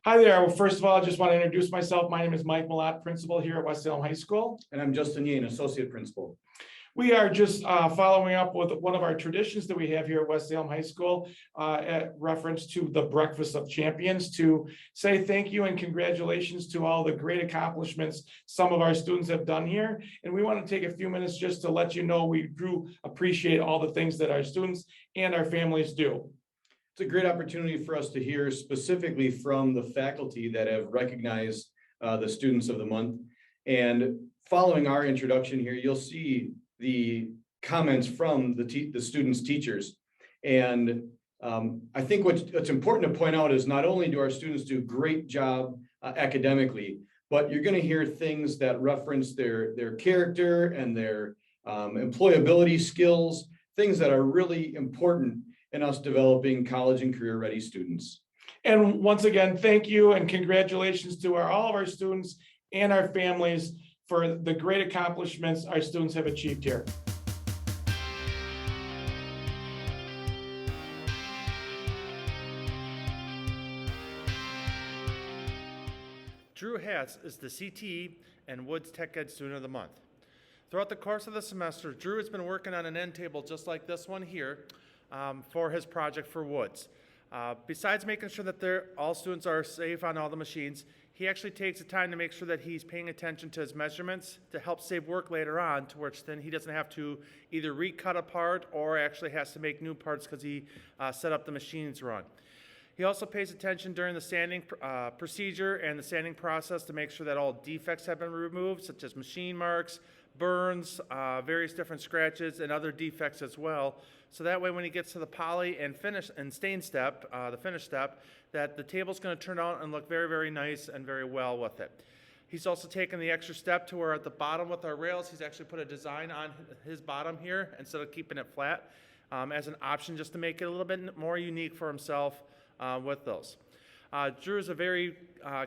Hi there. Well, first of all, I just want to introduce myself. My name is Mike Malott, principal here at West Salem High School. And I'm Justin Yane, associate principal. We are just following up with one of our traditions that we have here at West Salem High School at reference to the Breakfast of Champions, to say thank you and congratulations to all the great accomplishments some of our students have done here. And we want to take a few minutes just to let you know we do appreciate all the things that our students and our families do. It's a great opportunity for us to hear specifically from the faculty that have recognized the students of the month. And following our introduction here, you'll see the comments from the students' teachers. And I think what's important to point out is not only do our students do a great job academically, but you're going to hear things that reference their character and their employability skills, things that are really important in us developing college and career ready students. And once again, thank you and congratulations to all of our students and our families for the great accomplishments our students have achieved here. Drew Hatz is the CTE and Woods Tech Ed Student of the Month. Throughout the course of the semester, Drew has been working on an end table just like this one here for his project for Woods. Besides making sure that all students are safe on all the machines, he actually takes the time to make sure that he's paying attention to his measurements to help save work later on, to which then he doesn't have to either recut a part or actually has to make new parts because he set up the machines wrong. He also pays attention during the sanding procedure and the sanding process to make sure that all defects have been removed, such as machine marks, burns, various different scratches, and other defects as well. So that way when he gets to the poly and finish and stain step, the finish step, that the table's going to turn out and look very, very nice and very well with it. He's also taken the extra step to where at the bottom with our rails, he's actually put a design on his bottom here instead of keeping it flat as an option just to make it a little bit more unique for himself with those. Drew is a very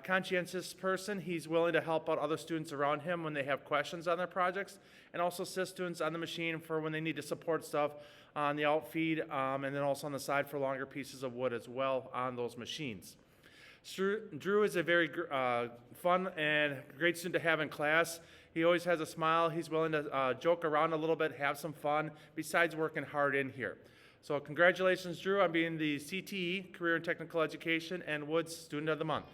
conscientious person. He's willing to help out other students around him when they have questions on their projects, and also assist students on the machine for when they need to support stuff on the outfeed, and then also on the side for longer pieces of wood as well on those machines. Drew is a very fun and great student to have in class. He always has a smile. He's willing to joke around a little bit, have some fun, besides working hard in here. So congratulations, Drew, on being the CTE, Career and Technical Education, and Woods Student of the Month.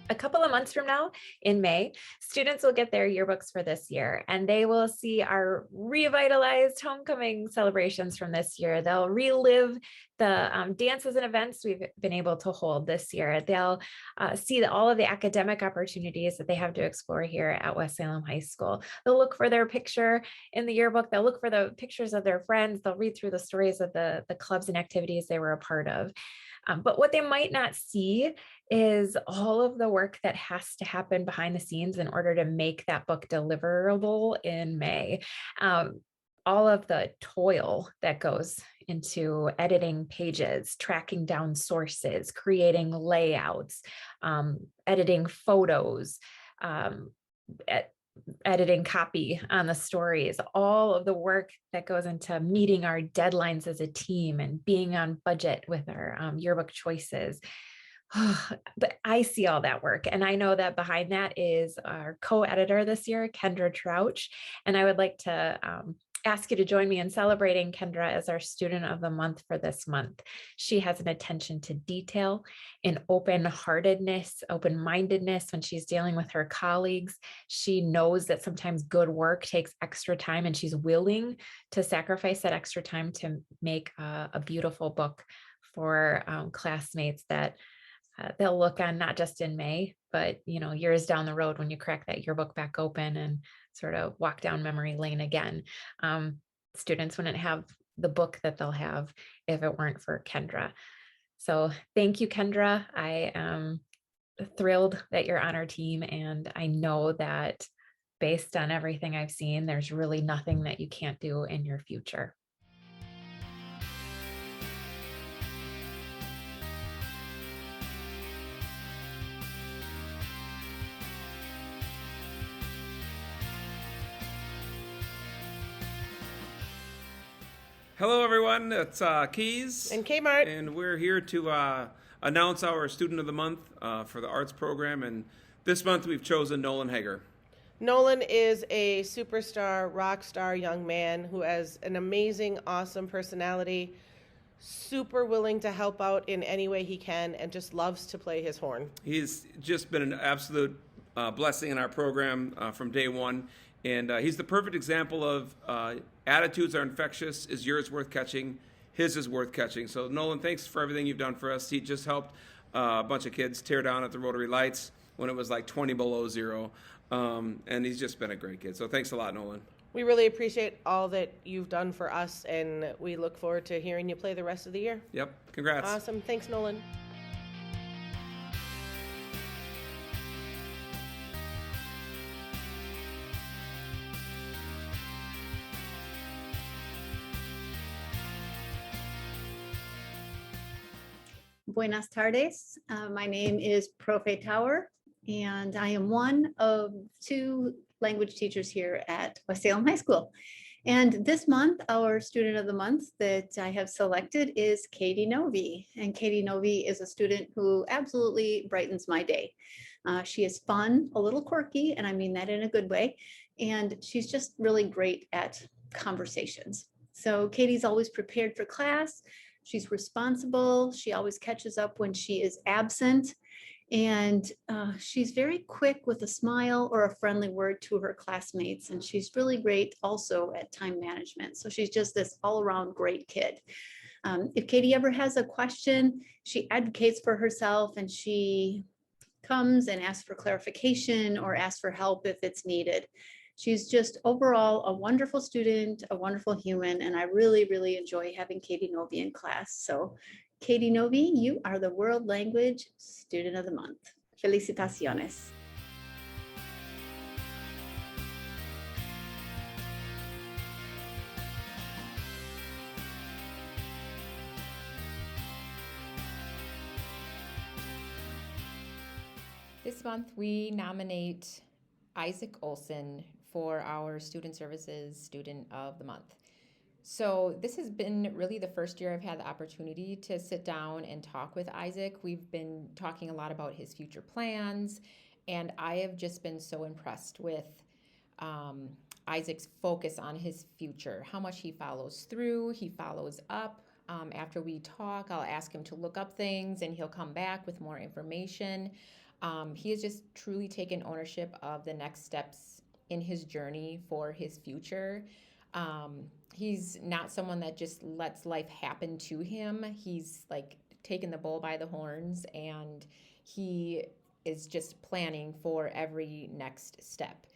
A couple of months from now, in May, students will get their yearbooks for this year, and they will see our revitalized homecoming celebrations from this year. They'll relive the dances and events we've been able to hold this year. They'll see all of the academic opportunities that they have to explore here at West Salem High School. They'll look for their picture in the yearbook. They'll look for the pictures of their friends. They'll read through the stories of the clubs and activities they were a part of. But what they might not see is all of the work that has to happen behind the scenes in order to make that book deliverable in May. All of the toil that goes into editing pages, tracking down sources, creating layouts, editing photos, editing copy on the stories, all of the work that goes into meeting our deadlines as a team and being on budget with our yearbook choices. But I see all that work, and I know that behind that is our co-editor this year, Kendra Trouch, and I would like to ask you to join me in celebrating Kendra as our Student of the Month for this month. She has an attention to detail, an open-heartedness, open-mindedness when she's dealing with her colleagues. She knows that sometimes good work takes extra time, and she's willing to sacrifice that extra time to make a beautiful book for classmates that they'll look on not just in May, but years down the road when you crack that yearbook back open and sort of walk down memory lane again. Students wouldn't have the book that they'll have if it weren't for Kendra. So thank you, Kendra. I am thrilled that you're on our team, and I know that based on everything I've seen, there's really nothing that you can't do in your future. Hello, everyone. It's Keys. And Kmart. And we're here to announce our Student of the Month for the arts program. And this month we've chosen Nolan Hager. Nolan is a superstar, rock star young man who has an amazing, awesome personality, super willing to help out in any way he can, and just loves to play his horn. He's just been an absolute blessing in our program from day one. And he's the perfect example of attitudes are infectious. Is yours worth catching? His is worth catching. So, Nolan, thanks for everything you've done for us. He just helped a bunch of kids tear down at the Rotary Lights when it was like 20 below zero. And he's just been a great kid. So thanks a lot, Nolan. We really appreciate all that you've done for us, and we look forward to hearing you play the rest of the year. Yep. Congrats. Awesome. Thanks, Nolan. Buenas tardes. My name is Profe Tower, and I am one of 2 language teachers here at West Salem High School. And this month, our student of the month that I have selected is Katie Novi. And Katie Novi is a student who absolutely brightens my day. She is fun, a little quirky, and I mean that in a good way. And she's just really great at conversations. So Katie's always prepared for class. She's responsible. She always catches up when she is absent. And she's very quick with a smile or a friendly word to her classmates. And she's really great also at time management. So she's just this all-around great kid. If Katie ever has a question, she advocates for herself, and she comes and asks for clarification or asks for help if it's needed. She's just overall a wonderful student, a wonderful human, and I really, really enjoy having Katie Novi in class. So Katie Novi, you are the World Language Student of the Month. Felicitaciones. This month, we nominate Isaac Olson for our Student Services Student of the Month. So this has been really the first year I've had the opportunity to sit down and talk with Isaac. We've been talking a lot about his future plans, and I have just been so impressed with Isaac's focus on his future, how much he follows through, he follows up. After we talk, I'll ask him to look up things, and he'll come back with more information. He has just truly taken ownership of the next steps in his journey for his future. He's not someone that just lets life happen to him. He's like taken the bull by the horns, and he is just planning for every next step.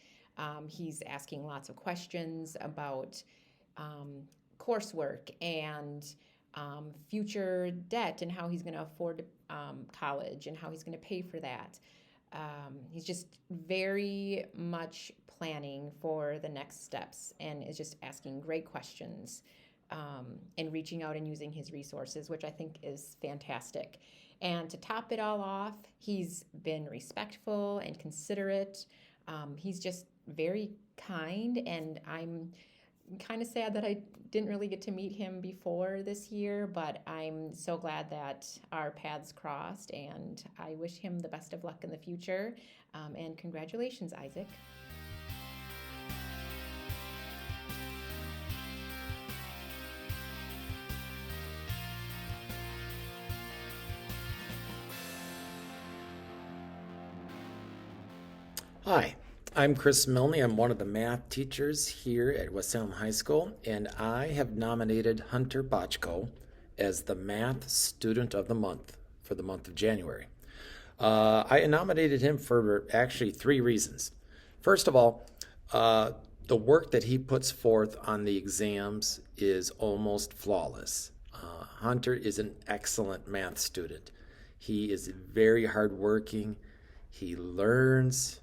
He's asking lots of questions about coursework and future debt and how he's going to afford college and how he's going to pay for that. He's just very much planning for the next steps and is just asking great questions and reaching out and using his resources, which I think is fantastic. And to top it all off, he's been respectful and considerate. He's just very kind, and I'm kind of sad that I didn't really get to meet him before this year, but I'm so glad that our paths crossed, and I wish him the best of luck in the future. And congratulations, Isaac. Hi, I'm Chris Milne. I'm one of the math teachers here at West Salem High School, and I have nominated Hunter Bochco as the Math Student of the Month for the month of January. I nominated him for actually 3 reasons. First of all, the work that he puts forth on the exams is almost flawless. Hunter is an excellent math student. He is very hardworking. He learns,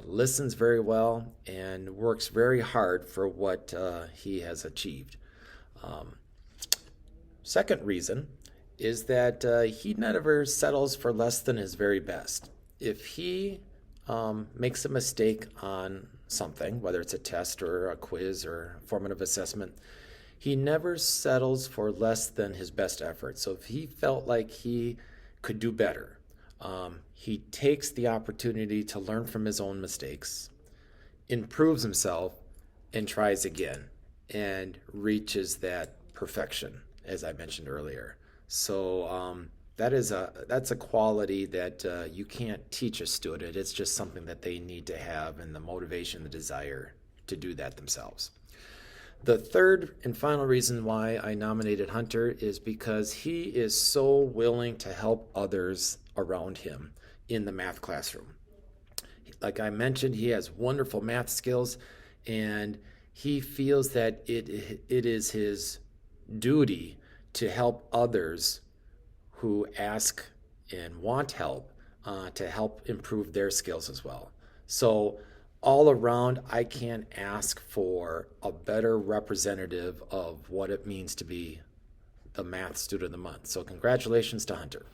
listens very well, and works very hard for what he has achieved. Second reason is that he never settles for less than his very best. If he makes a mistake on something, whether it's a test or a quiz or formative assessment, he never settles for less than his best effort. So if he felt like he could do better, he takes the opportunity to learn from his own mistakes, improves himself, and tries again and reaches that perfection, as I mentioned earlier. So that's a quality that you can't teach a student. It's just something that they need to have, and the motivation, the desire to do that themselves. The third and final reason why I nominated Hunter is because he is so willing to help others around him in the math classroom. Like I mentioned, he has wonderful math skills, and he feels that it is his duty to help others who ask and want help to help improve their skills as well. So all around, I can't ask for a better representative of what it means to be the Math Student of the Month. So congratulations to Hunter.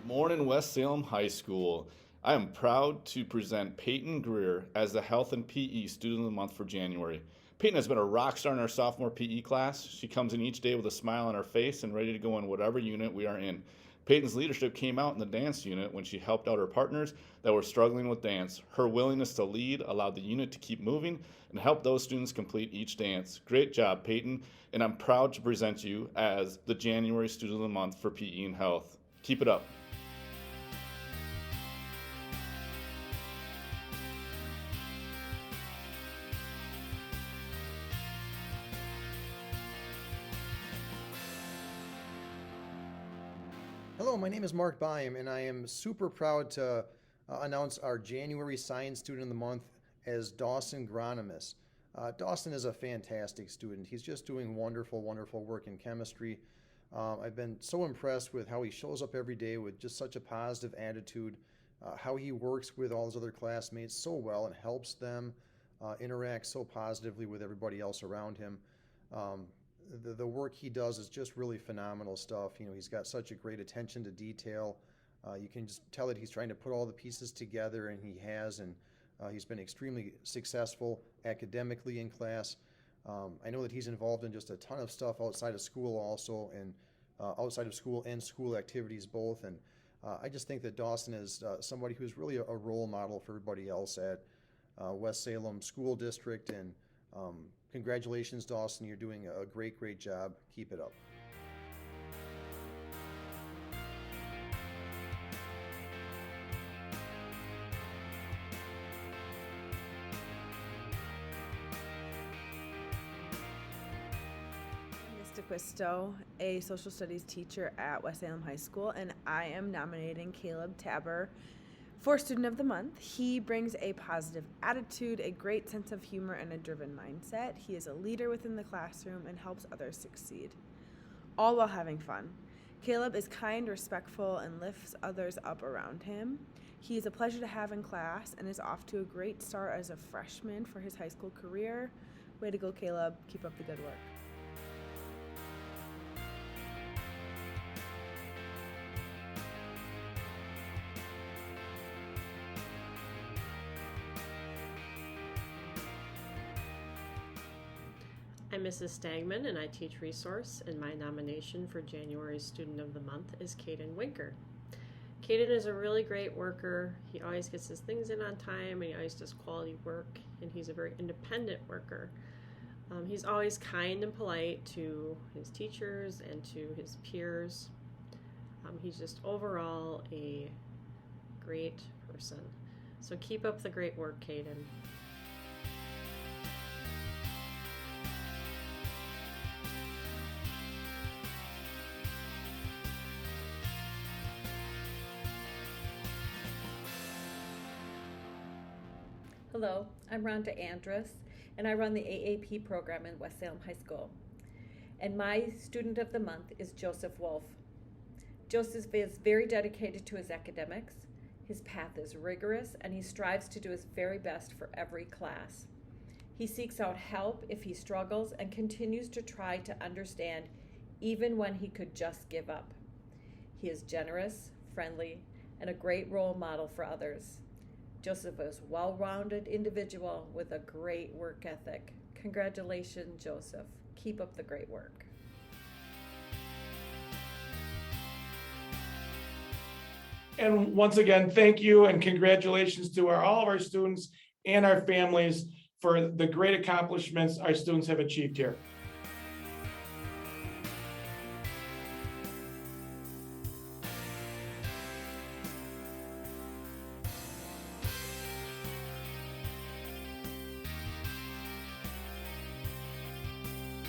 Morning, West Salem High School. I am proud to present Peyton Greer as the Health and PE Student of the Month for January. Peyton has been a rock star in our sophomore PE class. She comes in each day with a smile on her face and ready to go in whatever unit we are in. Peyton's leadership came out in the dance unit when she helped out her partners that were struggling with dance. Her willingness to lead allowed the unit to keep moving and help those students complete each dance. Great job, Peyton, and I'm proud to present you as the January Student of the Month for PE and Health. Keep it up. Hello, my name is Mark Byam, and I am super proud to announce our January Science Student of the Month as Dawson Gronimus. Dawson is a fantastic student. He's just doing wonderful, wonderful work in chemistry. I've been so impressed with how he shows up every day with just such a positive attitude, how he works with all his other classmates so well and helps them interact so positively with everybody else around him. The work he does is just really phenomenal stuff. You know, he's got such a great attention to detail. You can just tell that he's trying to put all the pieces together, and he has, and he's been extremely successful academically in class. I know that he's involved in just a ton of stuff outside of school also, and outside of school and school activities both. And I just think that Dawson is somebody who's really a role model for everybody else at West Salem School District. And congratulations, Dawson. You're doing a great, great job. Keep it up. Quisto, a social studies teacher at West Salem High School, and I am nominating Caleb Tabor for Student of the Month. He brings a positive attitude, a great sense of humor, and a driven mindset. He is a leader within the classroom and helps others succeed, all while having fun. Caleb is kind, respectful, and lifts others up around him. He is a pleasure to have in class and is off to a great start as a freshman for his high school career. Way to go, Caleb. Keep up the good work. I'm Mrs. Stagman, and I teach resource, and my nomination for January Student of the Month is Caden Winker. Caden is a really great worker. He always gets his things in on time, and he always does quality work, and he's a very independent worker. He's always kind and polite to his teachers and to his peers. He's just overall a great person. So keep up the great work, Caden. Hello, I'm Rhonda Andrus, and I run the AAP program in West Salem High School. And my Student of the Month is Joseph Wolf. Joseph is very dedicated to his academics. His path is rigorous, and he strives to do his very best for every class. He seeks out help if he struggles and continues to try to understand even when he could just give up. He is generous, friendly, and a great role model for others. Joseph is a well-rounded individual with a great work ethic. Congratulations, Joseph. Keep up the great work. And once again, thank you and congratulations to all of our students and our families for the great accomplishments our students have achieved here.